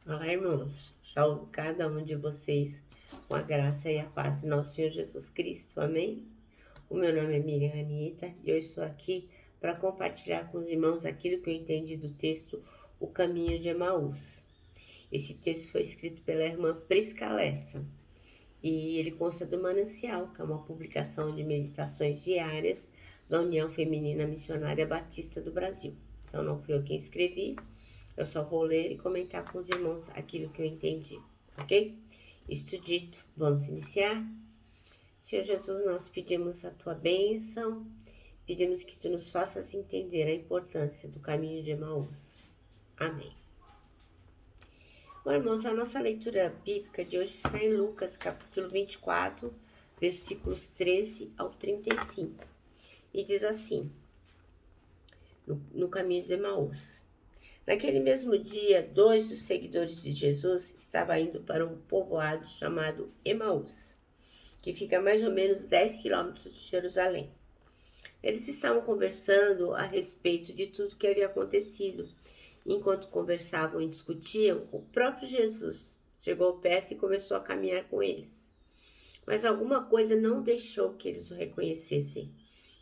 Olá, irmãos. Saúdo cada um de vocês com a graça e a paz do nosso Senhor Jesus Cristo. Amém? O meu nome é Miriam Anitta e eu estou aqui para compartilhar com os irmãos aquilo que eu entendi do texto O Caminho de Emaús. Esse texto foi escrito pela irmã Prisca Lessa e ele consta do Manancial, que é uma publicação de meditações diárias da União Feminina Missionária Batista do Brasil. Então não fui eu quem escrevi, eu só vou ler e comentar com os irmãos aquilo que eu entendi, ok? Isto dito, vamos iniciar? Senhor Jesus, nós pedimos a tua bênção, pedimos que tu nos faças entender a importância do caminho de Emaús. Amém. Bom, irmãos, a nossa leitura bíblica de hoje está em Lucas, capítulo 24, versículos 13 ao 35. E diz assim, no caminho de Emaús. Naquele mesmo dia, 2 dos seguidores de Jesus estavam indo para um povoado chamado Emaús, que fica a mais ou menos 10 quilômetros de Jerusalém. Eles estavam conversando a respeito de tudo que havia acontecido. Enquanto conversavam e discutiam, o próprio Jesus chegou perto e começou a caminhar com eles. Mas alguma coisa não deixou que eles o reconhecessem.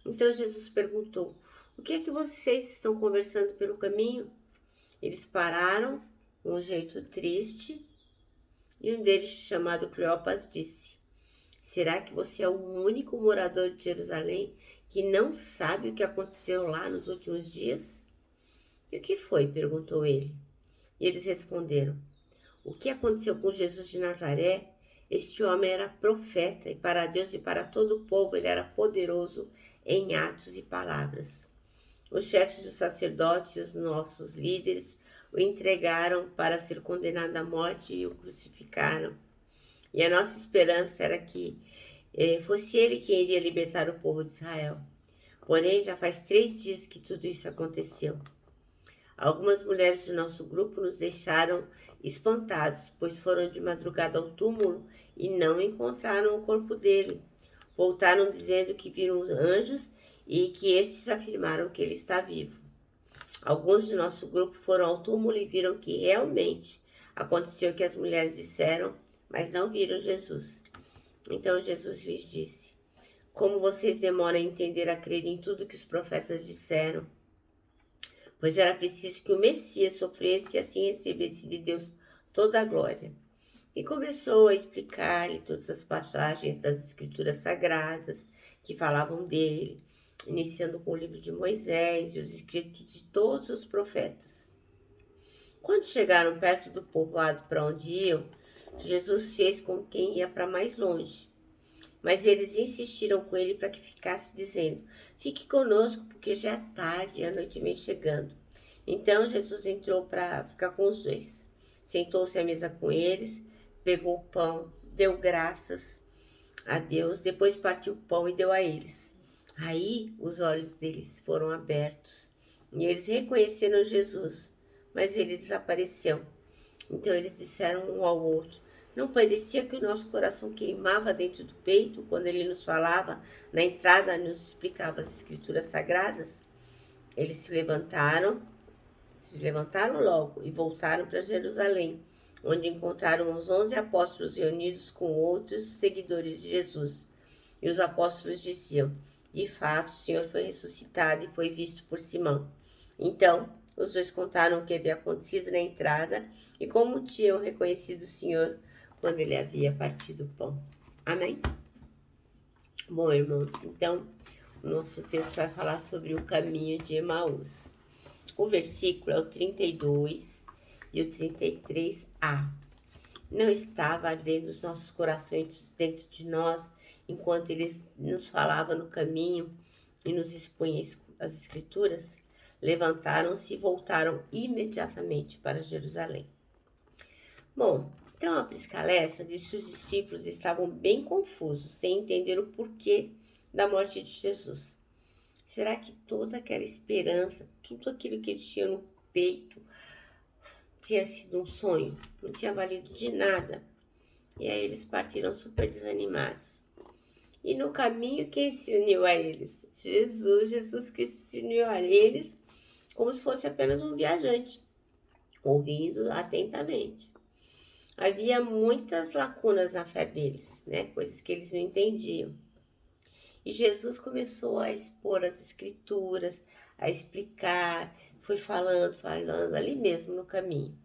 Então Jesus perguntou: "O que é que vocês estão conversando pelo caminho?" Eles pararam, com um jeito triste, e um deles, chamado Cleopas, disse: "Será que você é o único morador de Jerusalém que não sabe o que aconteceu lá nos últimos dias?" "E o que foi?" perguntou ele. E eles responderam: "O que aconteceu com Jesus de Nazaré? Este homem era profeta e para Deus e para todo o povo ele era poderoso em atos e palavras. Os chefes dos sacerdotes e os nossos líderes o entregaram para ser condenado à morte e o crucificaram. E a nossa esperança era que fosse ele quem iria libertar o povo de Israel. Porém, já faz 3 dias que tudo isso aconteceu. Algumas mulheres do nosso grupo nos deixaram espantados, pois foram de madrugada ao túmulo e não encontraram o corpo dele. Voltaram dizendo que viram anjos e que estes afirmaram que ele está vivo. Alguns de nosso grupo foram ao túmulo e viram que realmente aconteceu o que as mulheres disseram, mas não viram Jesus." Então Jesus lhes disse: "Como vocês demoram a entender, a crer em tudo que os profetas disseram? Pois era preciso que o Messias sofresse e assim recebesse de Deus toda a glória." E começou a explicar-lhe todas as passagens das Escrituras Sagradas que falavam dele, iniciando com o livro de Moisés e os escritos de todos os profetas. Quando chegaram perto do povoado para onde iam, Jesus fez com quem ia para mais longe. Mas eles insistiram com ele para que ficasse, dizendo: "Fique conosco, porque já é tarde e a noite vem chegando." Então Jesus entrou para ficar com os dois. Sentou-se à mesa com eles, pegou o pão, deu graças a Deus, depois partiu o pão e deu a eles. Aí os olhos deles foram abertos e eles reconheceram Jesus, mas ele desapareceu. Então eles disseram um ao outro: "Não parecia que o nosso coração queimava dentro do peito quando ele nos falava na entrada, nos explicava as Escrituras Sagradas?" Eles se levantaram logo e voltaram para Jerusalém, onde encontraram os 11 apóstolos reunidos com outros seguidores de Jesus. E os apóstolos diziam: "De fato, o Senhor foi ressuscitado e foi visto por Simão." Então, os dois contaram o que havia acontecido na entrada e como tinham reconhecido o Senhor quando ele havia partido o pão. Amém? Bom, irmãos, então, o nosso texto vai falar sobre o caminho de Emaús. O versículo é o 32 e o 33a. Não estava ardendo os nossos corações dentro de nós enquanto ele nos falava no caminho e nos expunha as Escrituras? Levantaram-se e voltaram imediatamente para Jerusalém. Bom, então a Prisca Lessa diz que os discípulos estavam bem confusos, sem entender o porquê da morte de Jesus. Será que toda aquela esperança, tudo aquilo que eles tinham no peito, tinha sido um sonho? Não tinha valido de nada. E aí eles partiram super desanimados. E no caminho, quem se uniu a eles? Jesus Cristo se uniu a eles como se fosse apenas um viajante. ouvindo atentamente. Havia muitas lacunas na fé deles, né? Coisas que eles não entendiam. E Jesus começou a expor as escrituras, a explicar, foi falando ali mesmo no caminho.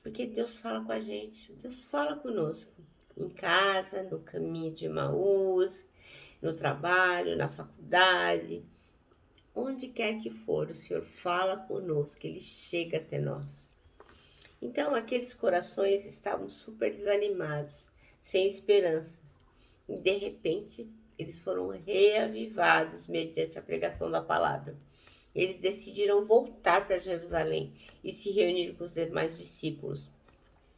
Porque Deus fala com a gente, Deus fala conosco, em casa, no caminho de Emaús, no trabalho, na faculdade, onde quer que for, o Senhor fala conosco, Ele chega até nós. Então, aqueles corações estavam super desanimados, sem esperança. E, de repente, eles foram reavivados mediante a pregação da palavra. Eles decidiram voltar para Jerusalém e se reunir com os demais discípulos.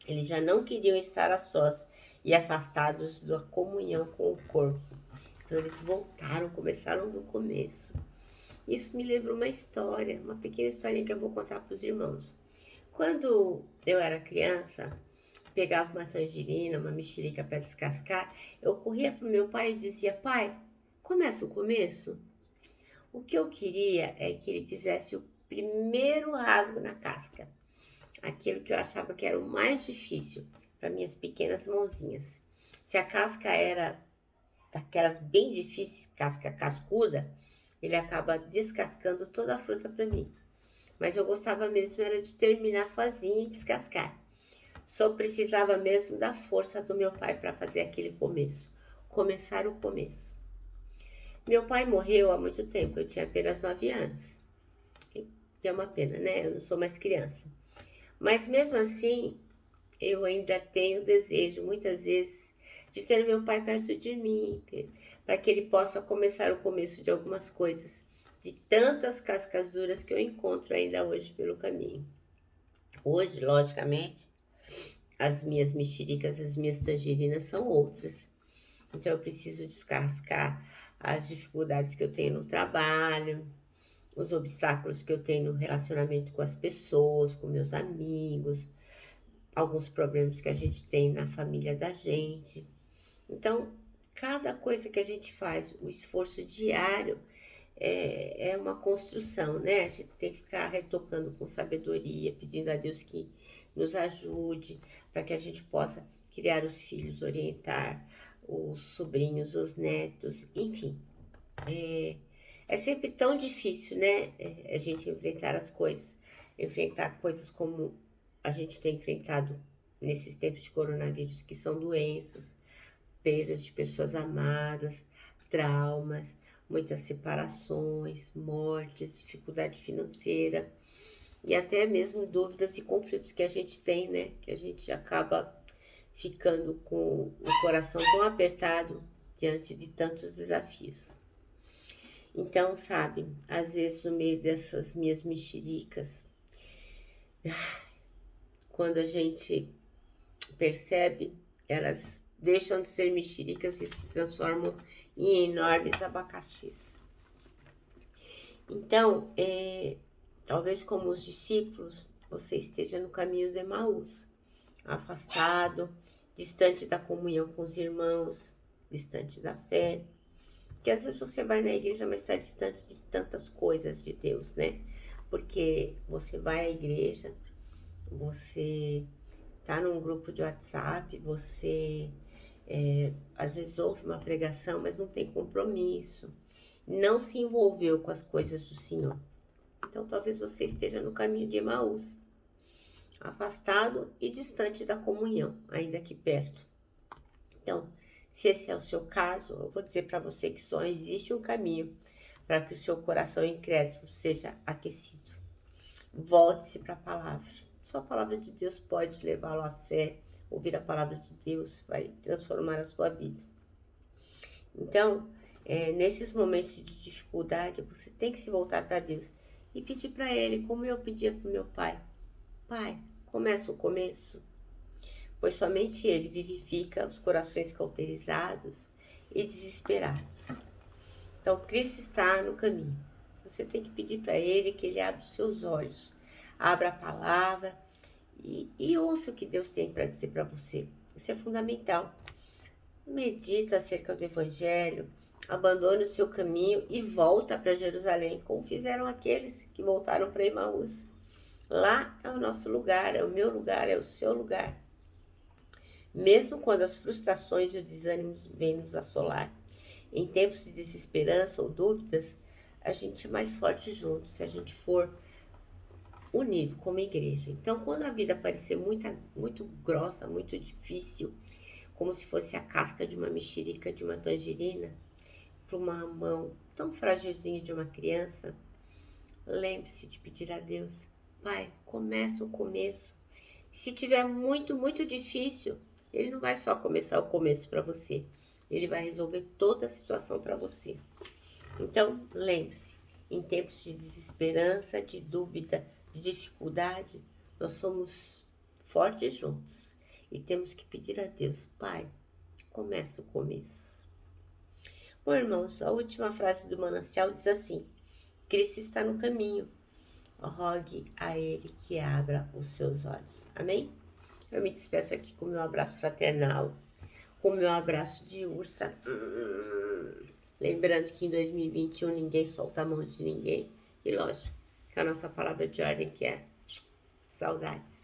Eles já não queriam estar a sós e afastados da comunhão com o corpo. Então, eles voltaram, começaram do começo. Isso me lembra uma história, uma pequena historinha que eu vou contar para os irmãos. Quando eu era criança, pegava uma tangerina, uma mexerica para descascar, eu corria para o meu pai e dizia: pai, começa o começo? O que eu queria é que ele fizesse o primeiro rasgo na casca, aquilo que eu achava que era o mais difícil para minhas pequenas mãozinhas. Se a casca era daquelas bem difíceis, casca cascuda, ele acaba descascando toda a fruta para mim. Mas eu gostava mesmo era de terminar sozinha e descascar. Só precisava mesmo da força do meu pai para fazer aquele começo. Começar o começo. Meu pai morreu há muito tempo, eu tinha apenas 9 anos. E é uma pena, né? Eu não sou mais criança. Mas mesmo assim, eu ainda tenho desejo, muitas vezes, de ter meu pai perto de mim, para que ele possa começar o começo de algumas coisas, de tantas cascas duras que eu encontro ainda hoje pelo caminho. Hoje, logicamente, as minhas mexericas, as minhas tangerinas são outras. Então, eu preciso descascar as dificuldades que eu tenho no trabalho, os obstáculos que eu tenho no relacionamento com as pessoas, com meus amigos, alguns problemas que a gente tem na família da gente. Então, cada coisa que a gente faz, o esforço diário, é uma construção, né? A gente tem que ficar retocando com sabedoria, pedindo a Deus que nos ajude, para que a gente possa criar os filhos, orientar os sobrinhos, os netos, enfim. É sempre tão difícil, né? A gente enfrentar as coisas, enfrentar coisas como a gente tem enfrentado nesses tempos de coronavírus, que são doenças, perdas de pessoas amadas, traumas, muitas separações, mortes, dificuldade financeira e até mesmo dúvidas e conflitos que a gente tem, né? Que a gente acaba ficando com o coração tão apertado diante de tantos desafios. Então, sabe, às vezes no meio dessas minhas mexericas, quando a gente percebe, elas deixam de ser mexericas e se transformam em enormes abacaxis. Então, talvez como os discípulos, você esteja no caminho de Emaús, afastado, distante da comunhão com os irmãos, distante da fé. Porque às vezes você vai na igreja, mas está distante de tantas coisas de Deus, né? Porque você vai à igreja, você tá num grupo de WhatsApp, você às vezes ouve uma pregação, mas não tem compromisso, não se envolveu com as coisas do Senhor. Então talvez você esteja no caminho de Emaús, afastado e distante da comunhão, ainda aqui perto. Então, se esse é o seu caso, eu vou dizer para você que só existe um caminho para que o seu coração incrédulo seja aquecido. Volte-se para a palavra. Só a palavra de Deus pode levá-lo à fé. Ouvir a palavra de Deus vai transformar a sua vida. Então, nesses momentos de dificuldade, você tem que se voltar para Deus e pedir para Ele, como eu pedia para o meu pai. Pai, começa o começo, pois somente Ele vivifica os corações cauterizados e desesperados. Então, Cristo está no caminho. Você tem que pedir para Ele que Ele abra os seus olhos, abra a palavra e ouça o que Deus tem para dizer para você. Isso é fundamental. Medita acerca do Evangelho, abandone o seu caminho e volta para Jerusalém, como fizeram aqueles que voltaram para Emaús. Lá é o nosso lugar, é o meu lugar, é o seu lugar. Mesmo quando as frustrações e o desânimo vêm nos assolar, em tempos de desesperança ou dúvidas, a gente é mais forte juntos se a gente for unido como igreja. Então, quando a vida parecer muito grossa, muito difícil, como se fosse a casca de uma mexerica, de uma tangerina, para uma mão tão frágilzinha de uma criança, lembre-se de pedir a Deus: Pai, começa o começo. Se tiver muito difícil, Ele não vai só começar o começo para você, Ele vai resolver toda a situação para você. Então, lembre-se, em tempos de desesperança, de dúvida, de dificuldade, nós somos fortes juntos e temos que pedir a Deus: Pai, começa o começo. Bom, irmãos, a última frase do manancial diz assim: Cristo está no caminho, rogue a Ele que abra os seus olhos. Amém? Eu me despeço aqui com o meu abraço fraternal, com o meu abraço de ursa. Lembrando que em 2021 ninguém solta a mão de ninguém. E lógico, que a nossa palavra de ordem que é saudades.